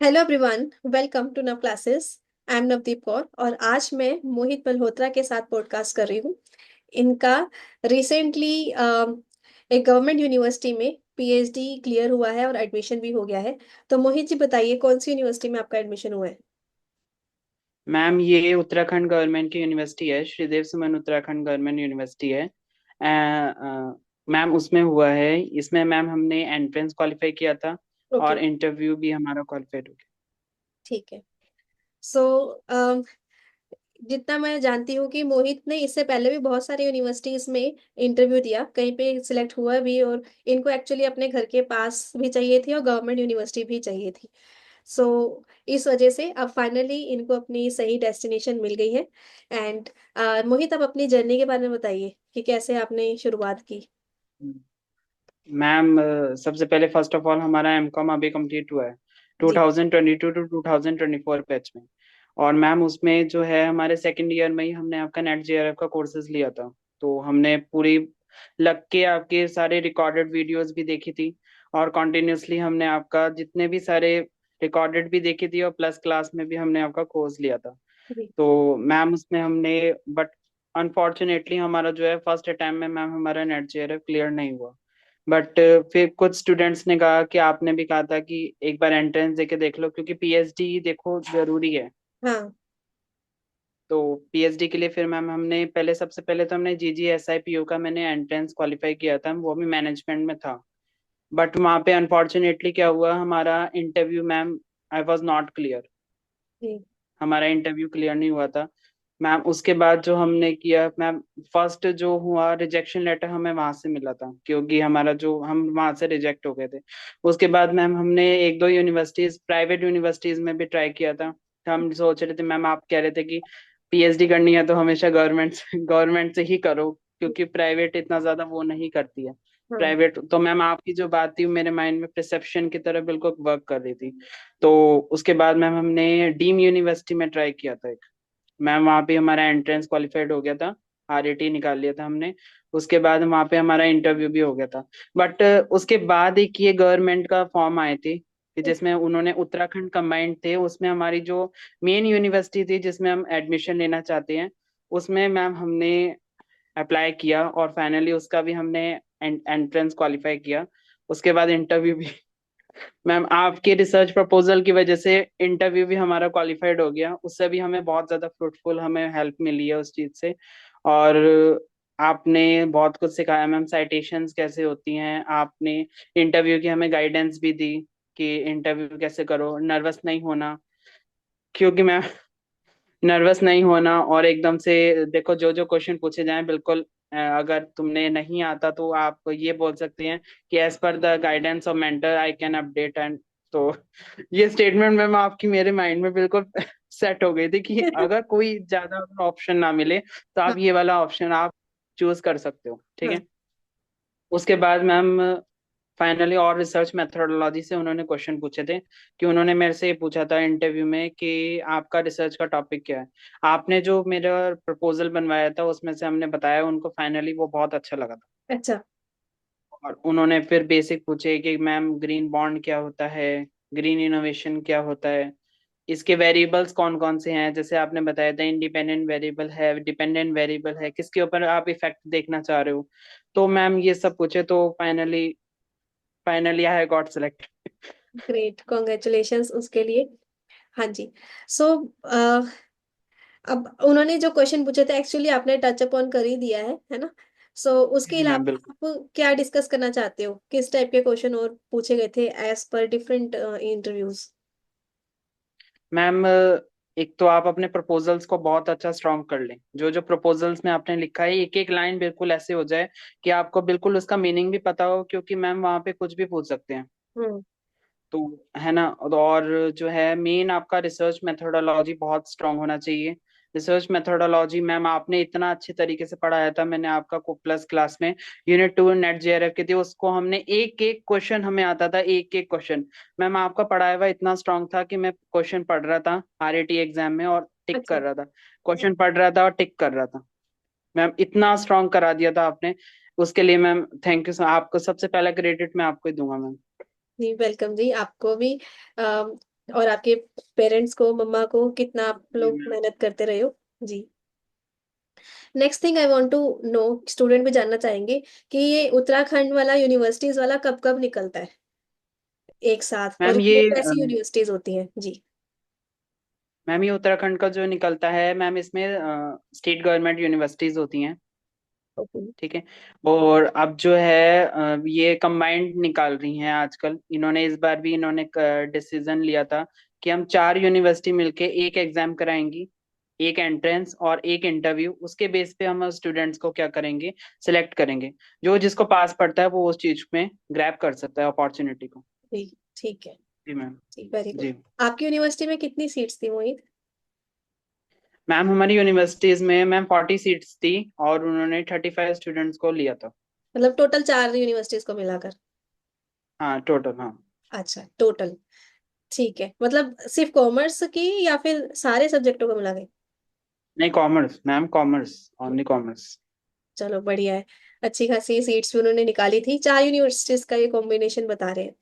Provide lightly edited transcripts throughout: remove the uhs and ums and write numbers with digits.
Hello everyone, welcome to नव classes. I am Navdeep Kaur और आज मैं मोहित मल्होत्रा के साथ पॉडकास्ट कर रही हूँ। इनका रिसेंटली एक गवर्नमेंट यूनिवर्सिटी में पीएचडी क्लियर हुआ है और एडमिशन भी हो गया है। तो मोहित जी बताइए, कौन सी यूनिवर्सिटी में आपका एडमिशन हुआ है? मैम ये उत्तराखंड गवर्नमेंट की यूनिवर्सिटी है। श्रीदेव सुमन उत्तराखंड गवर्नमेंट यूनिवर्सिटी है। मैम उसमें हुआ है। इसमें मैम हमने एंट्रेंस क्वालिफाई किया था ओके, और इंटरव्यू भी हमारा क्वालिफाइड हो गया। ठीक है। सो जितना मैं जानती हूँ कि मोहित ने इससे पहले भी बहुत सारी यूनिवर्सिटीज में इंटरव्यू दिया, कहीं पे सिलेक्ट हुआ भी, और इनको एक्चुअली अपने घर के पास भी चाहिए थी और गवर्नमेंट यूनिवर्सिटी भी चाहिए थी। सो इस वजह से अब फाइनली इनको अपनी सही डेस्टिनेशन मिल गई है। एंड मोहित, अब अपनी जर्नी के बारे में बताइए कि कैसे आपने शुरुआत की। मैम सबसे पहले फर्स्ट ऑफ ऑल हमारा एमकॉम अभी कंप्लीट हुआ है जी। 2022 टू 2024 बैच में। और मैम उसमें जो है हमारे सेकंड ईयर में ही हमने आपका नेट जेआरएफ का कोर्सेज लिया था। तो हमने पूरी लग के आपके सारे रिकॉर्डेड वीडियोस भी देखी थी और कॉन्टिन्यूसली हमने आपका जितने भी सारे रिकॉर्डेड भी देखी थी और प्लस क्लास में भी हमने आपका कोर्स लिया था। जी। तो मैम उसमें हमने बट अनफॉर्चुनेटली हमारा जो है फर्स्ट अटेम्प्ट में मैम हमारा नेट जेआरएफ क्लियर नहीं हुआ। बट फिर कुछ स्टूडेंट्स ने कहा कि आपने भी कहा था कि एक बार एंट्रेंस देके देख लो क्योंकि पीएचडी देखो जरूरी है। हाँ। तो पीएचडी के लिए फिर मैम हमने पहले सबसे पहले तो हमने जीजीएसआईपीयू का मैंने एंट्रेंस क्वालिफाई किया था, वो भी मैनेजमेंट में था। बट वहाँ पे अनफॉर्चुनेटली क्या हुआ, हमारा interview ma'am I was not clear. जी। हमारा इंटरव्यू क्लियर नहीं हुआ था मैम। उसके बाद जो हमने किया मैम, फर्स्ट जो हुआ रिजेक्शन लेटर हमें वहां से मिला था क्योंकि हमारा जो हम वहां से रिजेक्ट हो गए थे। उसके बाद मैम हमने एक दो यूनिवर्सिटीज प्राइवेट यूनिवर्सिटीज में भी ट्राई किया था। हम सोच रहे थे मैम, आप कह रहे थे कि पीएचडी करनी है तो हमेशा गवर्नमेंट गवर्नमेंट से ही करो क्योंकि प्राइवेट इतना ज्यादा वो नहीं करती है। हाँ। प्राइवेट तो मैम आपकी जो बात थी मेरे माइंड में प्रिसेप्शन की तरह बिल्कुल वर्क कर रही थी। तो उसके बाद मैम हमने डीम यूनिवर्सिटी में ट्राई किया था एक। मैम वहाँ पे हमारा एंट्रेंस क्वालिफाइड हो गया था, आरएटी निकाल लिया था हमने। उसके बाद वहाँ पे हमारा इंटरव्यू भी हो गया था। बट उसके बाद एक ये गवर्नमेंट का फॉर्म आए थे कि जिसमें उन्होंने उत्तराखंड कंबाइंड थे, उसमें हमारी जो मेन यूनिवर्सिटी थी जिसमें हम एडमिशन लेना चाहते हैं उसमें मैम हमने अप्लाई किया और फाइनली उसका भी हमने एंट्रेंस क्वालिफाई किया। उसके बाद इंटरव्यू भी मैम आपके रिसर्च प्रपोजल की वजह से इंटरव्यू भी हमारा क्वालिफाइड हो गया, उससे भी हमें बहुत ज्यादा फ्रूटफुल हमें हेल्प मिली है उस चीज से। और आपने बहुत कुछ सिखाया मैम, साइटेशंस कैसे होती हैं, आपने इंटरव्यू की हमें गाइडेंस भी दी कि इंटरव्यू कैसे करो, नर्वस नहीं होना। क्योंकि मैम नर्वस नहीं होना और एकदम से देखो जो जो क्वेश्चन पूछे जाएं बिल्कुल अगर तुमने नहीं आता तो आप ये बोल सकते हैं कि as per the guidance of mentor I can update and. तो ये स्टेटमेंट मैम आपकी मेरे माइंड में बिल्कुल सेट हो गई थी कि अगर कोई ज्यादा ऑप्शन ना मिले तो हाँ। आप ये वाला ऑप्शन आप चूज कर सकते हो, ठीक हाँ। है। उसके बाद मैम फाइनली और रिसर्च मेथोडोलॉजी से उन्होंने क्वेश्चन पूछे थे कि उन्होंने मेरे से ये पूछा था इंटरव्यू में कि आपका रिसर्च का टॉपिक क्या है। आपने जो मेरा प्रपोजल बनवाया था उसमें से हमने बताया उनको, फाइनली वो बहुत अच्छा लगा था। अच्छा। और उन्होंने फिर बेसिक पूछे कि मैम ग्रीन बॉन्ड क्या होता है, ग्रीन इनोवेशन क्या होता है, इसके वेरिएबल्स कौन कौन से हैं, जैसे आपने बताया था इंडिपेंडेंट वेरिएबल है, डिपेंडेंट वेरिएबल है, किसके ऊपर आप इफेक्ट देखना चाह रहे हो। तो मैम ये सब पूछे तो finally finally I got select. Great, congratulations उसके लिए। हाँ जी। सो अब उन्होंने जो क्वेश्चन पूछे थे एक्चुअली आपने टच अपॉन कर ही दिया है ना? सो उसके जी मैम अलावा बिल्कुल। आप क्या डिस्कस करना चाहते हो, किस टाइप के क्वेश्चन और पूछे गए थे as per different interviews? Ma'am एक तो आप अपने प्रपोजल्स को बहुत अच्छा स्ट्रॉन्ग कर लें, जो जो प्रपोजल्स में आपने लिखा है एक एक लाइन बिल्कुल ऐसे हो जाए कि आपको बिल्कुल उसका मीनिंग भी पता हो, क्योंकि मैम वहाँ पे कुछ भी पूछ सकते हैं। हम्म। तो है ना। और जो है मेन आपका रिसर्च मेथोडोलॉजी बहुत स्ट्रांग होना चाहिए। रिसर्च मेथोडोलॉजी मैम आपने इतना अच्छे तरीके से पढ़ाया था, मैंने आपका को प्लस क्लास में यूनिट 2 नेट जेआरएफ के थे, उसको हमने एक एक क्वेश्चन हमें आता था, एक एक क्वेश्चन। मैम आपका पढ़ाया हुआ इतना स्ट्रांग था कि मैं क्वेश्चन पढ़ रहा था आरएटी एग्जाम में और टिक अच्छा। कर रहा था, क्वेश्चन पढ़ रहा था और टिक कर रहा था। मैम इतना स्ट्रांग करा दिया था आपने, उसके लिए मैम थैंक यू। आपको सबसे पहला क्रेडिट मैं आपको ही दूंगा मैम। जी, वेलकम जी, आपको भी। और आपके पेरेंट्स को, मम्मा को, कितना आप जी लोग मैम। मेहनत करते रहे हो। जी। Next thing I want to know, student भी जानना चाहेंगे कि ये उत्तराखंड वाला यूनिवर्सिटीज वाला कब कब निकलता है एक साथ, और मैम वो ये कैसी यूनिवर्सिटीज होती हैं। जी। मैम ये उत्तराखंड का जो निकलता है मैम, इसमें स्टेट गवर्नमेंट यूनिवर्सिटीज होती हैं। ओके। ठीक है। और अब जो है ये कंबाइंड निकाल रही हैं आजकल। इन्होंने इस बार भी इन्होंने डिसीजन लिया था कि हम 4 यूनिवर्सिटी मिलके एक एग्जाम कराएंगी, एक एंट्रेंस और एक इंटरव्यू। उसके बेस पे हम स्टूडेंट्स को क्या करेंगे, सिलेक्ट करेंगे। जो जिसको पास पड़ता है वो उस चीज में ग्रैब कर सकता है अपॉर्चुनिटी को। जी ठीक है। जी मैम। जी वेरी गुड। जी आपकी यूनिवर्सिटी में कितनी सीट्स थी मोहित? मैम, हमारी यूनिवर्सिटीज में मैम 40 सीट्स थी और उन्होंने 35 स्टूडेंट्स को लिया था। मतलब टोटल 4 यूनिवर्सिटीज को मिलाकर? हाँ टोटल, हाँ। अच्छा टोटल। ठीक है, मतलब सिर्फ कॉमर्स की या फिर सारे सब्जेक्टों को मिला के? नहीं, commerce ma'am, commerce, only commerce. चलो बढ़िया है। अच्छी खासी सीट्स भी उन्होंने निकाली थी, 4 यूनिवर्सिटीज का ये कॉम्बिनेशन बता रहे हैं।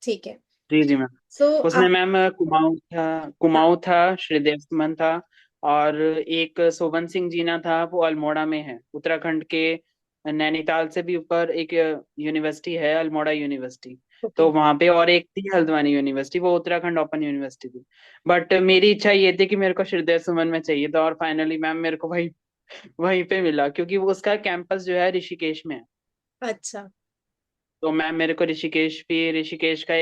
ठीक है। जी जी मैम। सो उसमें आप। मैम कुमाऊं था, हाँ। कुमाऊं था, श्रीदेव सुमन था, और एक सोबन सिंह जीना था, वो अल्मोड़ा में है उत्तराखंड के। नैनीताल से भी ऊपर एक यूनिवर्सिटी है, अल्मोड़ा यूनिवर्सिटी। ओके। तो वहां पे और एक थी हल्द्वानी यूनिवर्सिटी, वो उत्तराखंड ओपन यूनिवर्सिटी थी। बट मेरी इच्छा ये थी कि मेरे को श्रीदेव सुमन में चाहिए था, और फाइनली मैम मेरे को वही वहीं पे मिला, क्योंकि वो उसका कैंपस जो है ऋषिकेश में है। अच्छा। तो मैम मेरे को ऋषिकेश का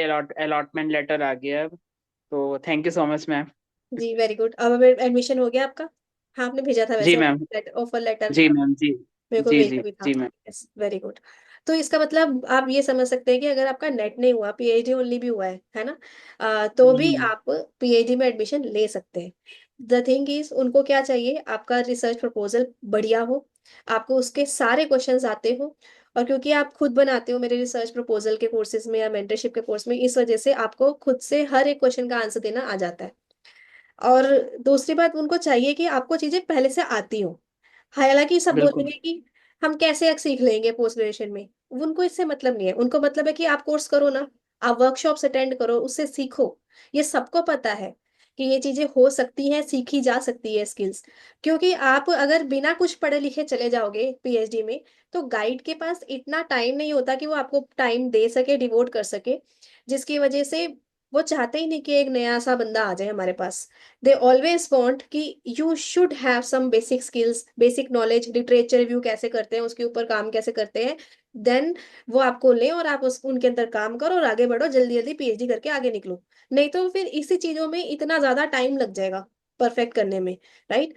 अलॉटमेंट लेटर आ गया है अब। तो thank you so much ma'am. जी वेरी गुड। अब एडमिशन हो गया आपका? हाँ, आपने भेजा था जी वैसे मैम। Offer letter. जी मैम। जी मेरे को जी भेजा जी भी था। जी मैम। Yes very good. तो इसका मतलब आप ये समझ सकते हैं कि अगर आपका नेट नहीं हुआ, पीएचडी ओनली भी हुआ है ना, तो भी हम्म। आप पीएचडी में एडमिशन ले सकते हैं। द थिंग इज, उनको क्या चाहिए, आपका रिसर्च प्रपोजल बढ़िया हो, आपको उसके सारे क्वेश्चंस आते हो। और क्योंकि आप खुद बनाते हो मेरे रिसर्च प्रपोजल के कोर्सेज में या मेंटरशिप के कोर्स में, इस वजह से आपको खुद से हर एक क्वेश्चन का आंसर देना आ जाता है। और दूसरी बात, उनको चाहिए कि आपको चीजें पहले से आती हो। हालांकि सब बिल्कुल। बोलेंगे कि हम कैसे सीख लेंगे पोस्ट ग्रेजुएशन में, उनको इससे मतलब नहीं है। उनको मतलब है कि आप कोर्स करो ना, आप वर्कशॉप्स अटेंड करो, उससे सीखो। ये सबको पता है कि ये चीजें हो सकती हैं, सीखी जा सकती है स्किल्स। क्योंकि आप अगर बिना कुछ पढ़े लिखे चले जाओगे पीएचडी में, तो गाइड के पास इतना टाइम नहीं होता कि वो आपको टाइम दे सके, डिवोट कर सके। जिसकी वजह से वो चाहते ही नहीं कि एक नया सा बंदा आ जाए हमारे पास। दे ऑलवेज वांट कि you should have some basic skills, basic knowledge, literature review कैसे करते हैं, उसके ऊपर काम कैसे करते हैं। देन वो आपको ले और आप उस उनके अंदर काम करो और आगे बढ़ो, जल्दी जल्दी पीएचडी करके आगे निकलो। नहीं तो फिर इसी चीजों में इतना ज्यादा टाइम लग जाएगा परफेक्ट करने में। राइट।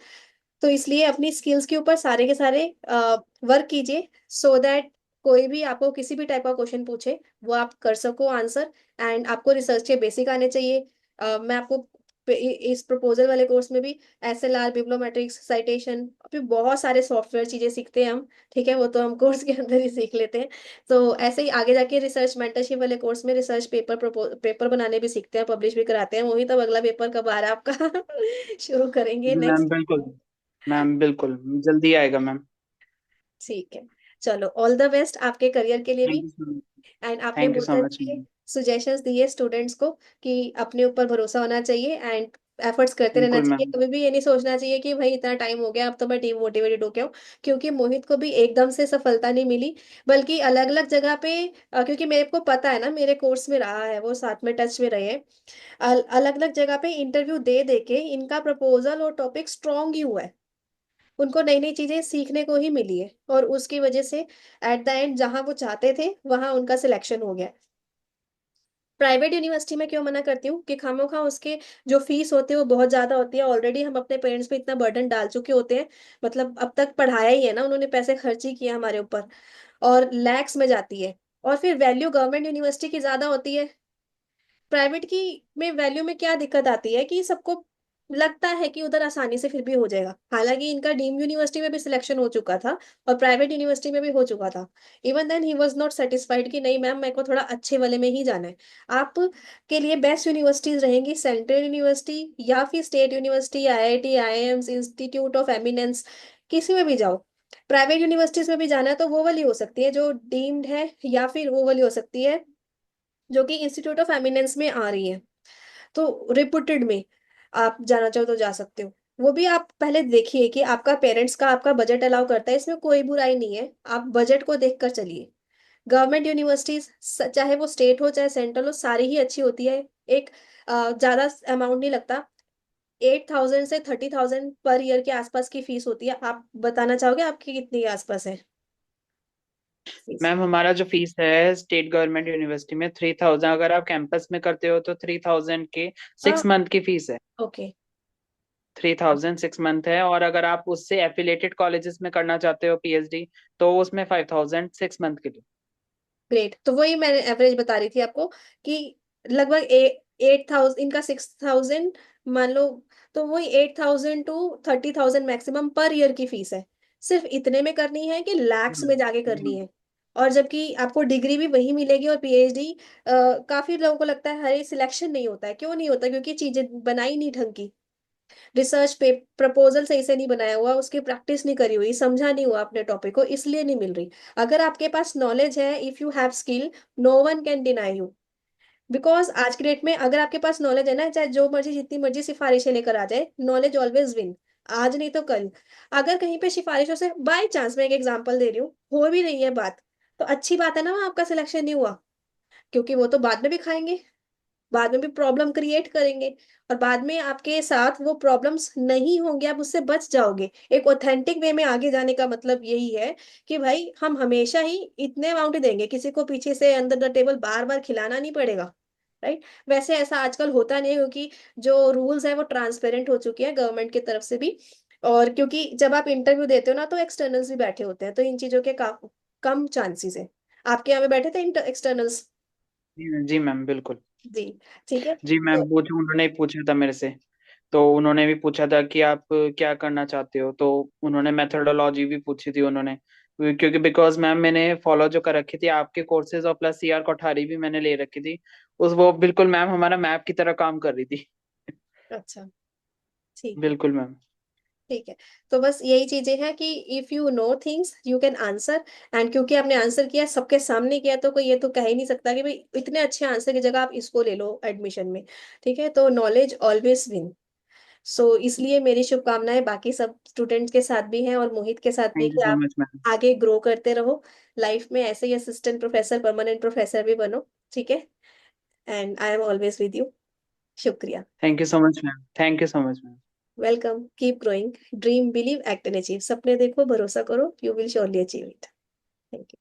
तो इसलिए अपनी स्किल्स के ऊपर सारे के सारे वर्क कीजिए, सो दैट कोई भी आपको किसी भी टाइप का क्वेश्चन पूछे, वो आप कर सको आंसर। एंड आपको रिसर्च के बेसिक आने चाहिए। मैं आपको इस प्रपोजल वाले कोर्स में भी एसएलआर, बिब्लोमेट्रिक्स, साइटेशन, फिर बहुत सारे सॉफ्टवेयर चीजें सीखते हैं हम। ठीक है, वो तो हम कोर्स के अंदर ही सीख लेते हैं। तो ऐसे ही आगे जाके रिसर्च मेंटरशिप वाले कोर्स में रिसर्च पेपर बनाने भी सीखते हैं, पब्लिश भी कराते हैं। वही तब अगला पेपर कब आ रहा है आपका? शुरू करेंगे जी मैम नेक्स्ट। बिल्कुल। मैम बिल्कुल जल्दी आएगा मैम। ठीक है। चलो ऑल द बेस्ट आपके करियर के लिए थैंक भी। You so much. एंड आपने थैंक यू बहुत सो मच अच्छे मैम। सुजेशंस दिए स्टूडेंट्स को कि अपने ऊपर भरोसा होना चाहिए एंड एफर्ट्स करते रहना बिल्कुल चाहिए। मैम। कभी भी ये नहीं सोचना चाहिए कि भाई इतना टाइम हो गया अब तो मैं डिमोटिवेटेड हो गया हूँ। क्योंकि मोहित को भी एकदम से सफलता नहीं मिली, बल्कि अलग अलग जगह पे क्योंकि मेरे को पता है ना, मेरे कोर्स में रहा है, वो साथ में टच में रहे हैं। अलग अलग जगह पे इंटरव्यू दे दे के इनका प्रपोजल और टॉपिक स्ट्रांग ही हुआ है। उनको नई नई चीजें सीखने को ही मिली है, और उसकी वजह से एट द एंड जहां वो चाहते थे वहां उनका सिलेक्शन हो गया। प्राइवेट यूनिवर्सिटी में क्यों मना करती हूँ कि खामोखा उसके जो फीस होते हैं वो बहुत ज्यादा होती है। ऑलरेडी हम अपने पेरेंट्स पे इतना बर्डन डाल चुके होते हैं, मतलब अब तक पढ़ाया ही है ना उन्होंने, पैसे खर्च ही किए हमारे ऊपर, और लैक्स में जाती है। और फिर वैल्यू गवर्नमेंट यूनिवर्सिटी की ज्यादा होती है। प्राइवेट की में वैल्यू में क्या दिक्कत आती है कि सबको लगता है कि उधर आसानी से फिर भी हो जाएगा। हालांकि इनका डीम यूनिवर्सिटी में भी सिलेक्शन हो चुका था और प्राइवेट यूनिवर्सिटी में भी हो चुका था। Even then he was not satisfied कि नहीं मैम, मेरे को थोड़ा अच्छे वाले में ही जाना है। आप के लिए बेस्ट यूनिवर्सिटीज रहेंगी सेंट्रल यूनिवर्सिटी या फिर state university, IIT, IIMs, institute of eminence, किसी में भी जाओ। प्राइवेट यूनिवर्सिटीज में भी जाना है तो वो वाली हो सकती है जो डीम्ड है, या फिर वो वाली हो सकती है जो कि इंस्टीट्यूट ऑफ एमिनेंस में आ रही है। तो रिपुटेड में आप जाना चाहो तो जा सकते हो। वो भी आप पहले देखिए कि आपका पेरेंट्स का आपका बजट अलाउ करता है, इसमें कोई बुराई नहीं है, आप बजट को देख कर चलिए। गवर्नमेंट यूनिवर्सिटीज चाहे वो स्टेट हो चाहे सेंट्रल हो, सारी ही अच्छी होती है। एक ज्यादा अमाउंट नहीं लगता, 8,000 से 30,000 पर ईयर के आसपास की फीस होती है। आप बताना चाहोगे आपकी कितनी के आसपास है फीस? मैम हमारा जो फीस है स्टेट गवर्नमेंट यूनिवर्सिटी में 3,000, अगर आप कैंपस में करते हो तो 3,000 के हाँ। 6 मंथ की फीस है। ओके। 3,000 6 मंथ है, और अगर आप उससे एफिलेटेड कॉलेजेस में करना चाहते हो पीएचडी, तो उसमें 5,000 6 मंथ के लिए। ग्रेट, तो वही मैंने एवरेज बता रही थी आपको कि लगभग 8,000 इनका 6,000 मान लो, तो वही 8,000 to 30,000 मैक्सिमम पर ईयर की फीस है। सिर्फ इतने में करनी है कि लैक्स में जाके करनी हम्म। है। और जबकि आपको डिग्री भी वही मिलेगी और पीएचडी, काफी लोगों को लगता है हरे सिलेक्शन नहीं होता है, क्यों नहीं होता? क्योंकि चीजें बनाई नहीं ढंग की, रिसर्च पे प्रपोजल सही से नहीं बनाया हुआ, उसकी प्रैक्टिस नहीं करी हुई, समझा नहीं हुआ अपने टॉपिक को, इसलिए नहीं मिल रही। अगर आपके पास नॉलेज है, if you have skill, no one can deny you. Because आज के डेट में अगर आपके पास नॉलेज है ना, चाहे जो मर्जी जितनी मर्जी सिफारिशें लेकर आ जाए, नॉलेज ऑलवेज विन। आज नहीं तो कल। अगर कहीं पे सिफारिशों से बाय चांस, मैं एक एग्जांपल दे रही हूँ, हो भी रही है बात, तो अच्छी बात है ना, आपका सिलेक्शन नहीं हुआ, क्योंकि वो तो बाद में भी खाएंगे, बाद में भी प्रॉब्लम क्रिएट करेंगे, और बाद में आपके साथ वो प्रॉब्लम्स नहीं होंगे, आप उससे बच जाओगे। एक ऑथेंटिक वे में आगे जाने का मतलब यही है कि भाई हम हमेशा ही इतने अमाउंट ही देंगे, किसी को पीछे से अंदर द टेबल बार बार खिलाना नहीं पड़ेगा। राइट? वैसे ऐसा आजकल होता नहीं है, क्योंकि जो रूल्स है वो ट्रांसपेरेंट हो चुके हैं गवर्नमेंट की तरफ से भी। और क्योंकि जब आप इंटरव्यू देते हो ना, तो एक्सटर्नल्स भी बैठे होते हैं, तो इन चीजों के कम चांसेस है। आपके यहाँ पे बैठे थे एक्सटर्नल्स? जी मैम बिल्कुल। जी। ठीक है। जी मैम, तो पूछ उन्होंने ही पूछा था मेरे से। तो उन्होंने भी पूछा था कि आप क्या करना चाहते हो, तो उन्होंने मेथोडोलॉजी भी पूछी थी उन्होंने, क्योंकि बिकॉज मैम मैंने फॉलो जो कर रखी थी आपके कोर्सेज और प्लस सीआर कोठारी भी मैंने ले रखी थी। उस वो बिल्कुल मैम हमारा मैप की तरह काम कर रही थी। अच्छा। ठीक है। बिल्कुल मैम। ठीक है। तो बस यही चीजें हैं कि if you know things you can answer. And क्योंकि आपने आंसर किया, सबके सामने किया, तो कोई ये तो कह ही नहीं सकता कि भाई इतने अच्छे आंसर की जगह आप इसको ले लो एडमिशन में। ठीक है, तो नॉलेज ऑलवेज विन। सो इसलिए मेरी शुभकामनाएं बाकी सब स्टूडेंट्स के साथ भी हैं और मोहित के साथ भी, थैंक यू कि सो आप मच मैम। आगे ग्रो करते रहो लाइफ में, ऐसे ही असिस्टेंट प्रोफेसर, परमानेंट प्रोफेसर भी बनो। ठीक है। And I am always with you. शुक्रिया। Thank you so much ma'am. Thank you so much ma'am. Welcome, keep growing, dream, believe, act and achieve. सपने देखो, भरोसा करो, you will surely achieve it. Thank you.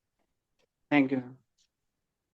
Thank you ma'am.